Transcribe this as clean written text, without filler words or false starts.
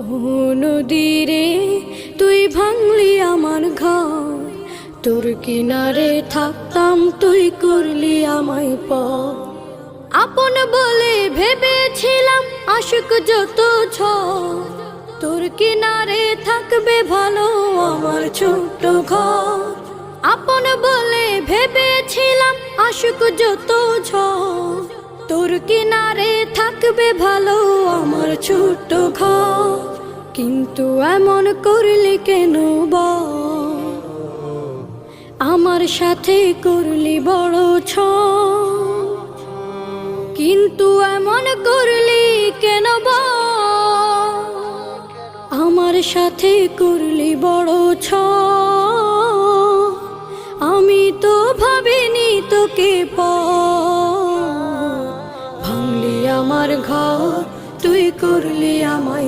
ও নদীরে তুই ভাঙলি আমার ঘর, তোর কিনারে থাকতাম তুই করলি আমায় পর। আপন বলে ভেবেছিলাম আশুক যত ঝড়, তোর কিনারে থাকবে ভালো আমার ছোট্ট ঘর। আপন বলে ভেবেছিলাম আশুক যত ঝড়, তোর কিনারে থাকবে ভালো আমার ছোট্ট ঘর। কিন্তু এমন করলি কেন বল, আমার সাথে করলি বড় ছল। কিন্তু এমন করলি কেন বল, আমার সাথে করলি বড় ছল। আমি তো ভাবিনি তোকে পর, ভাঙলি আমার ঘর তুই করলি আমায়